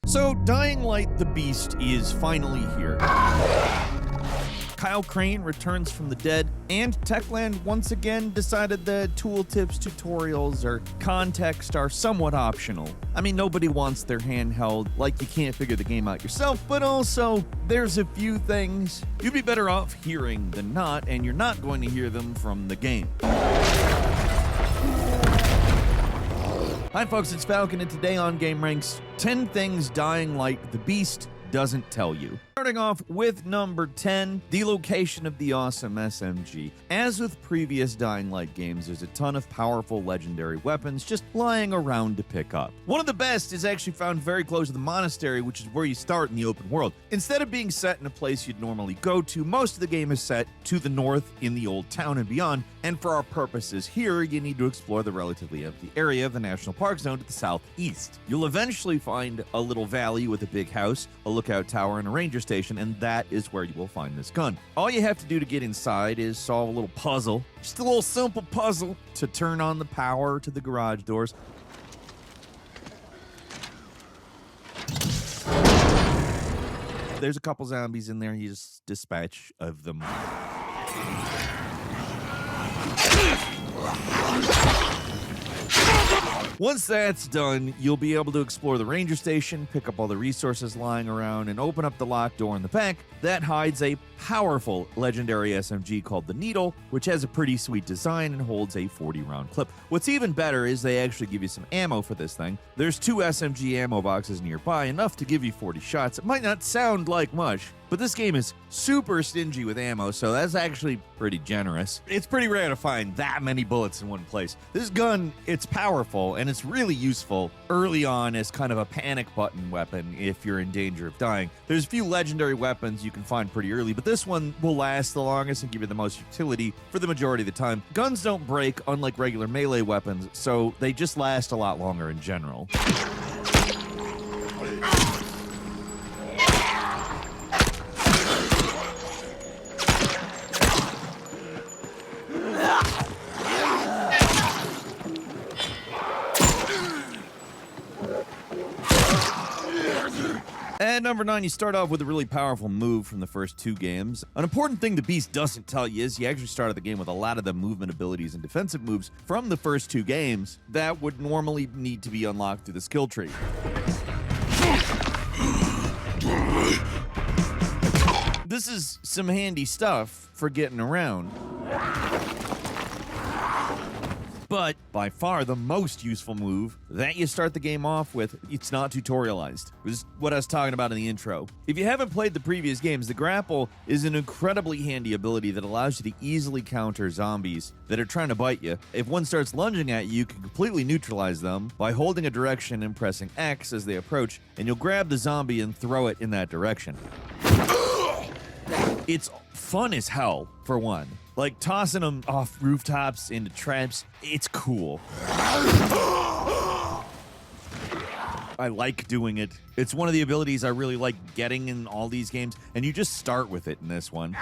So, Dying Light the Beast is finally here. Kyle Crane returns from the dead, and Techland once again decided that tooltips, tutorials, or context are somewhat optional. I mean, nobody wants their handheld like you can't figure the game out yourself, but also, there's a few things you'd be better off hearing than not, and you're not going to hear them from the game. Hi folks, it's Falcon, and today on gameranx, 10 things Dying Light the Beast doesn't tell you. Starting off with number 10, the location of the awesome SMG. As with previous Dying Light games, there's a ton of powerful legendary weapons just lying around to pick up. One of the best is actually found very close to the monastery, which is where you start in the open world. Instead of being set in a place you'd normally go to, most of the game is set to the north in the old town and beyond, and for our purposes here, you need to explore the relatively empty area of the National Park Zone to the southeast. You'll eventually find a little valley with a big house, a lookout tower, and a ranger station, and that is where you will find this gun. All you have to do to get inside is solve a little puzzle, just a little simple puzzle to turn on the power to the garage doors. There's a couple zombies in there, you just dispatch of them. Once that's done, you'll be able to explore the ranger station, pick up all the resources lying around, and open up the locked door in the back that hides a powerful legendary SMG called the Needle, which has a pretty sweet design and holds a 40-round clip. What's even better is they actually give you some ammo for this thing. There's 2 SMG ammo boxes nearby, enough to give you 40 shots. It might not sound like much, but this game is super stingy with ammo, so that's actually pretty generous. It's pretty rare to find that many bullets in one place. This gun, it's powerful, and it's really useful early on as kind of a panic button weapon if you're in danger of dying. There's a few legendary weapons you can find pretty early, but this one will last the longest and give you the most utility for the majority of the time. Guns don't break, unlike regular melee weapons, so they just last a lot longer in general. At number 9, you start off with a really powerful move from the first 2 games. An important thing the Beast doesn't tell you is you actually started the game with a lot of the movement abilities and defensive moves from the first 2 games that would normally need to be unlocked through the skill tree. This is some handy stuff for getting around. But by far the most useful move that you start the game off with, it's not tutorialized. This is what I was talking about in the intro. If you haven't played the previous games, the grapple is an incredibly handy ability that allows you to easily counter zombies that are trying to bite you. If one starts lunging at you, you can completely neutralize them by holding a direction and pressing X as they approach, and you'll grab the zombie and throw it in that direction. It's fun as hell, for one. Like, tossing them off rooftops into traps, it's cool. I like doing it. It's one of the abilities I really like getting in all these games, and you just start with it in this one.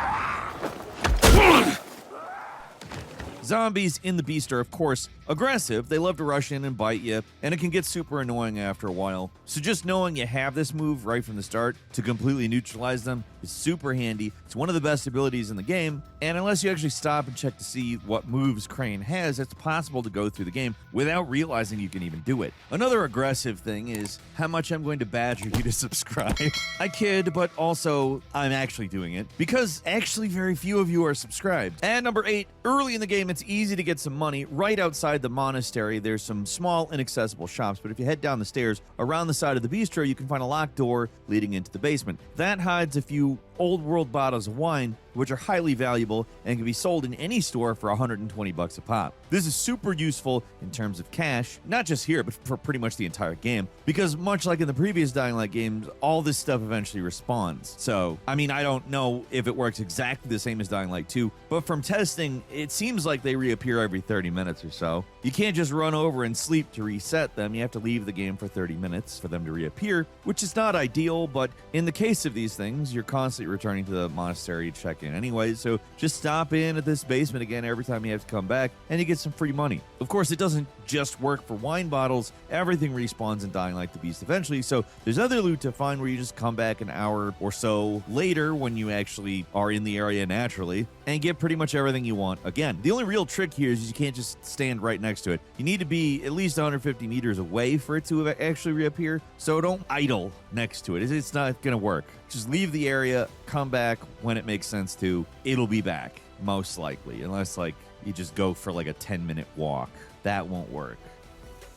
Zombies in the Beast are, of course, aggressive. They love to rush in and bite you, and it can get super annoying after a while. So just knowing you have this move right from the start to completely neutralize them is super handy. It's one of the best abilities in the game, and unless you actually stop and check to see what moves Crane has, it's possible to go through the game without realizing you can even do it. Another aggressive thing is how much I'm going to badger you to subscribe. I kid, but also I'm actually doing it because actually very few of you are subscribed. And number 8, early in the game, it's easy to get some money. Right outside the monastery, there's some small, inaccessible shops, but if you head down the stairs around the side of the bistro, you can find a locked door leading into the basement. That hides a few old world bottles of wine, which are highly valuable and can be sold in any store for 120 bucks a pop. This is super useful in terms of cash, not just here, but for pretty much the entire game, because much like in the previous Dying Light games, all this stuff eventually respawns. So, I mean, I don't know if it works exactly the same as Dying Light 2, but from testing, it seems like they reappear every 30 minutes or so. You can't just run over and sleep to reset them. You have to leave the game for 30 minutes for them to reappear, which is not ideal, but in the case of these things, you're constantly returning to the monastery to check in anyway, so just stop in at this basement again every time you have to come back, and you get some free money. Of course, it doesn't just work for wine bottles. Everything respawns in Dying Like the Beast eventually, so there's other loot to find where you just come back an hour or so later when you actually are in the area naturally and get pretty much everything you want again. The only real trick here is you can't just stand right next to it. You need to be at least 150 meters away for it to actually reappear, so don't idle next to it. It's not going to work. Just leave the area, come back when it makes sense to. It'll be back, most likely, unless like you just go for like a 10-minute walk. That won't work.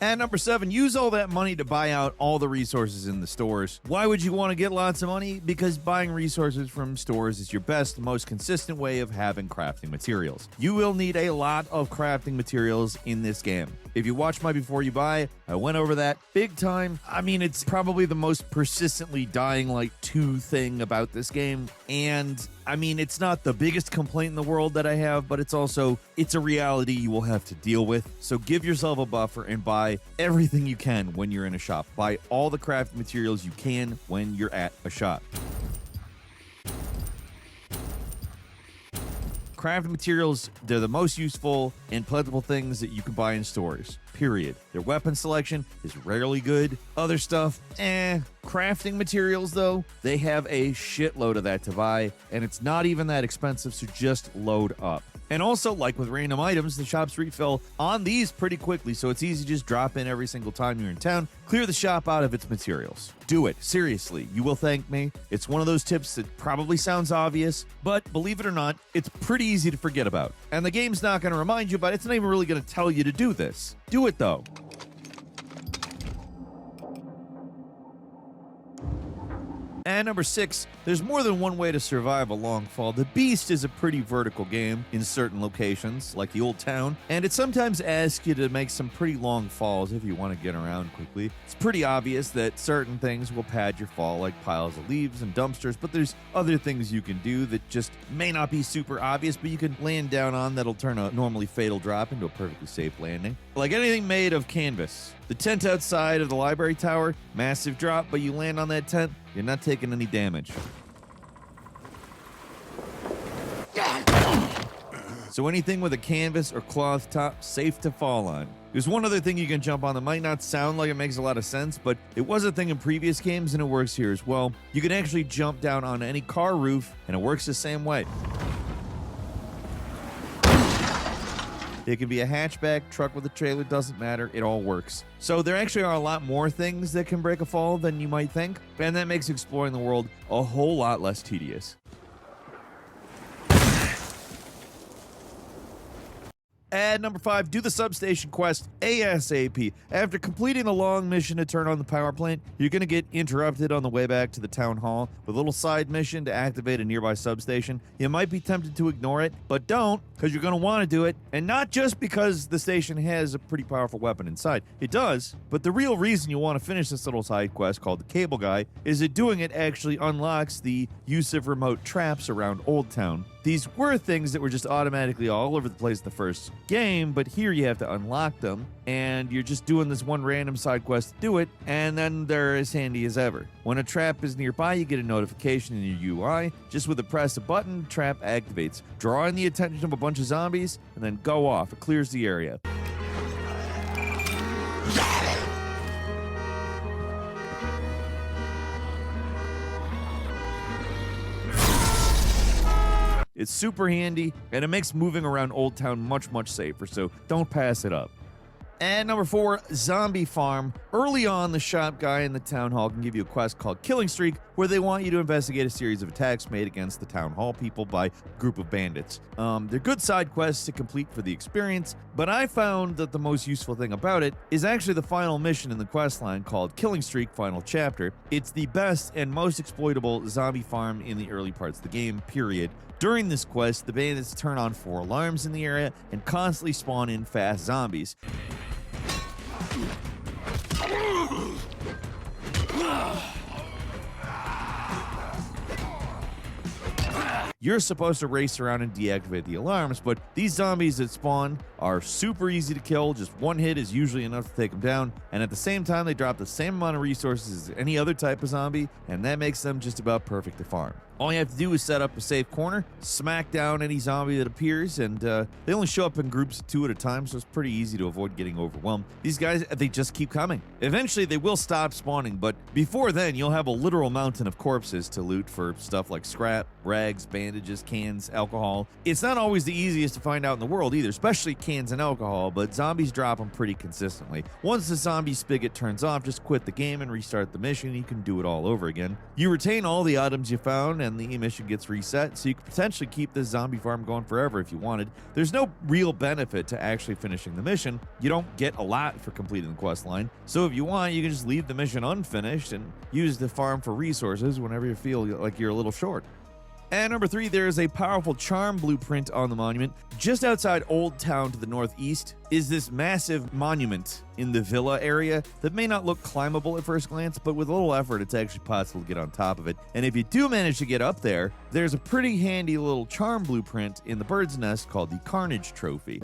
And number 7, use all that money to buy out all the resources in the stores. Why would you want to get lots of money? Because buying resources from stores is your best, most consistent way of having crafting materials. You will need a lot of crafting materials in this game. If you watch my Before You Buy, I went over that big time. I mean, it's probably the most persistently Dying Light 2 thing about this game. And I mean, it's not the biggest complaint in the world that I have, but it's a reality you will have to deal with. So give yourself a buffer and buy everything you can when you're in a shop. Buy all the crafting materials you can when you're at a shop. Crafting materials, they're the most useful and plentiful things that you can buy in stores, period. Their weapon selection is rarely good. Other stuff, Crafting materials, though, they have a shitload of that to buy, and it's not even that expensive, so just load up. And also, like with random items, the shops refill on these pretty quickly, so it's easy to just drop in every single time you're in town. Clear the shop out of its materials. Do it. Seriously. You will thank me. It's one of those tips that probably sounds obvious, but believe it or not, it's pretty easy to forget about. And the game's not going to remind you, but it's not even really going to tell you to do this. Do it, though. And number 6, there's more than one way to survive a long fall. The Beast is a pretty vertical game in certain locations, like the Old Town, and it sometimes asks you to make some pretty long falls if you want to get around quickly. It's pretty obvious that certain things will pad your fall, like piles of leaves and dumpsters, but there's other things you can do that just may not be super obvious, but you can land down on that'll turn a normally fatal drop into a perfectly safe landing. Like anything made of canvas. The tent outside of the library tower, massive drop, but you land on that tent, you're not taking any damage. So anything with a canvas or cloth top, safe to fall on. There's one other thing you can jump on that might not sound like it makes a lot of sense, but it was a thing in previous games and it works here as well. You can actually jump down on any car roof and it works the same way. It can be a hatchback, truck with a trailer, doesn't matter, it all works. So there actually are a lot more things that can break a fall than you might think, and that makes exploring the world a whole lot less tedious. And number 5, do the substation quest ASAP. After completing the long mission to turn on the power plant, you're going to get interrupted on the way back to the town hall with a little side mission to activate a nearby substation. You might be tempted to ignore it, but don't, because you're going to want to do it. And not just because the station has a pretty powerful weapon inside. It does, but the real reason you want to finish this little side quest called the Cable Guy is that doing it actually unlocks the use of remote traps around Old Town. These were things that were just automatically all over the place in the first game, but here you have to unlock them, and you're just doing this one random side quest to do it, and then they're as handy as ever. When a trap is nearby, you get a notification in your UI. Just with a press a button, the trap activates, drawing the attention of a bunch of zombies, and then go off. It clears the area. It's super handy, and it makes moving around Old Town much, much safer, so don't pass it up. And number 4, Zombie Farm. Early on, the shop guy in the town hall can give you a quest called Killing Streak, where they want you to investigate a series of attacks made against the town hall people by a group of bandits. They're good side quests to complete for the experience, but I found that the most useful thing about it is actually the final mission in the quest line called Killing Streak Final Chapter. It's the best and most exploitable zombie farm in the early parts of the game, period. During this quest, the bandits turn on 4 alarms in the area and constantly spawn in fast zombies. you're supposed to race around and deactivate the alarms, but these zombies that spawn are super easy to kill. Just one hit is usually enough to take them down, and at the same time, they drop the same amount of resources as any other type of zombie, and that makes them just about perfect to farm. All you have to do is set up a safe corner, smack down any zombie that appears, and they only show up in groups of 2 at a time, so it's pretty easy to avoid getting overwhelmed. These guys, they just keep coming. Eventually, they will stop spawning, but before then, you'll have a literal mountain of corpses to loot for stuff like scrap, rags, bandages, cans, alcohol. It's not always the easiest to find out in the world either, especially cans and alcohol, but zombies drop them pretty consistently. Once the zombie spigot turns off, just quit the game and restart the mission. You can do it all over again. You retain all the items you found, and the mission gets reset, so you could potentially keep this zombie farm going forever if you wanted. There's no real benefit to actually finishing the mission. You don't get a lot for completing the quest line, so if you want, you can just leave the mission unfinished and use the farm for resources whenever you feel like you're a little short. And number 3, there is a powerful charm blueprint on the monument. Just outside Old Town to the northeast is this massive monument in the villa area that may not look climbable at first glance, but with a little effort, it's actually possible to get on top of it. And if you do manage to get up there, there's a pretty handy little charm blueprint in the bird's nest called the Carnage Trophy.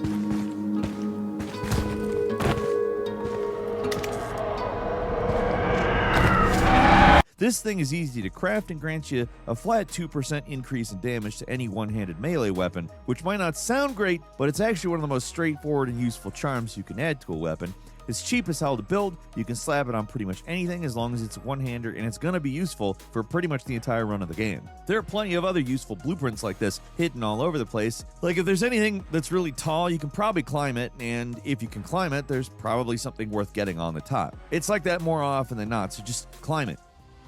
This thing is easy to craft and grants you a flat 2% increase in damage to any one-handed melee weapon, which might not sound great, but it's actually one of the most straightforward and useful charms you can add to a weapon. It's cheap as hell to build, you can slap it on pretty much anything as long as it's a one-hander, and it's going to be useful for pretty much the entire run of the game. There are plenty of other useful blueprints like this hidden all over the place. Like if there's anything that's really tall, you can probably climb it, and if you can climb it, there's probably something worth getting on the top. It's like that more often than not, so just climb it.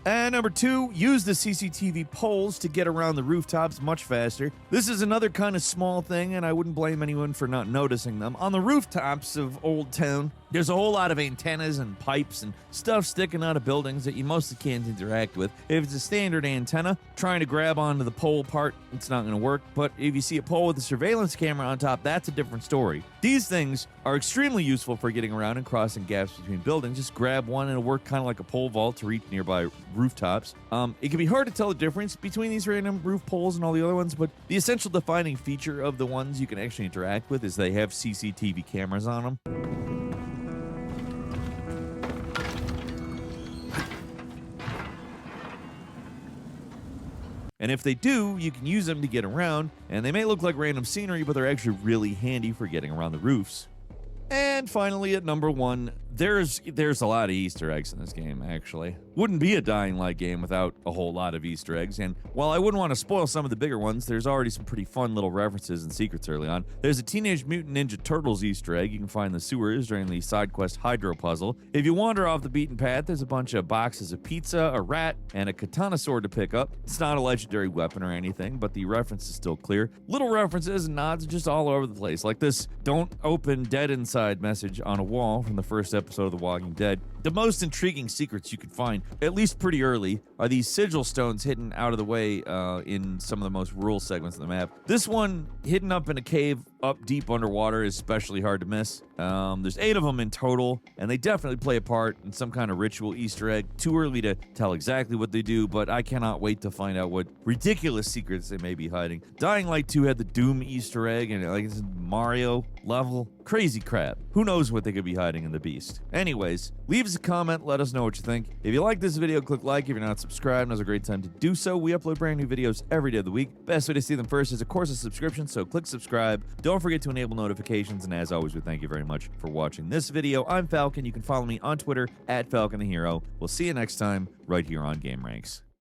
And number 2, use the CCTV poles to get around the rooftops much faster. This is another kind of small thing, and I wouldn't blame anyone for not noticing them. On the rooftops of Old Town, there's a whole lot of antennas and pipes and stuff sticking out of buildings that you mostly can't interact with. If it's a standard antenna, trying to grab onto the pole part, it's not going to work. But if you see a pole with a surveillance camera on top, that's a different story. These things are extremely useful for getting around and crossing gaps between buildings. Just grab one and it'll work kind of like a pole vault to reach nearby rooftops. It can be hard to tell the difference between these random roof poles and all the other ones, but the essential defining feature of the ones you can actually interact with is they have CCTV cameras on them. And if they do, you can use them to get around, and they may look like random scenery, but they're actually really handy for getting around the roofs. And finally, at number 1, there's a lot of Easter eggs in this game, actually. Wouldn't be a Dying Light game without a whole lot of Easter eggs, and while I wouldn't want to spoil some of the bigger ones, there's already some pretty fun little references and secrets early on. There's a Teenage Mutant Ninja Turtles Easter egg you can find in the sewers during the side quest Hydro Puzzle. If you wander off the beaten path, there's a bunch of boxes of pizza, a rat, and a katana sword to pick up. It's not a legendary weapon or anything, but the reference is still clear. Little references and nods just all over the place, like this "Don't open dead inside" message on a wall from the first episode of The Walking Dead. The most intriguing secrets you can find, at least pretty early, are these sigil stones hidden out of the way in some of the most rural segments of the map. This one, hidden up in a cave up deep underwater, is especially hard to miss. There's 8 of them in total, and they definitely play a part in some kind of ritual Easter egg. Too early to tell exactly what they do, but I cannot wait to find out what ridiculous secrets they may be hiding. Dying Light 2 had the Doom Easter egg, and like it's Mario level. Crazy crap. Who knows what they could be hiding in the Beast? Anyways, leave us a comment, let us know what you think. If you like this video, click like. If you're not subscribed, now's a great time to do so. We upload brand new videos every day of the week. Best way to see them first is, of course, a subscription, so click subscribe. Don't forget to enable notifications, and as always, we thank you very much for watching this video. I'm Falcon. You can follow me on Twitter @FalconTheHero. We'll see you next time right here on GameRanx.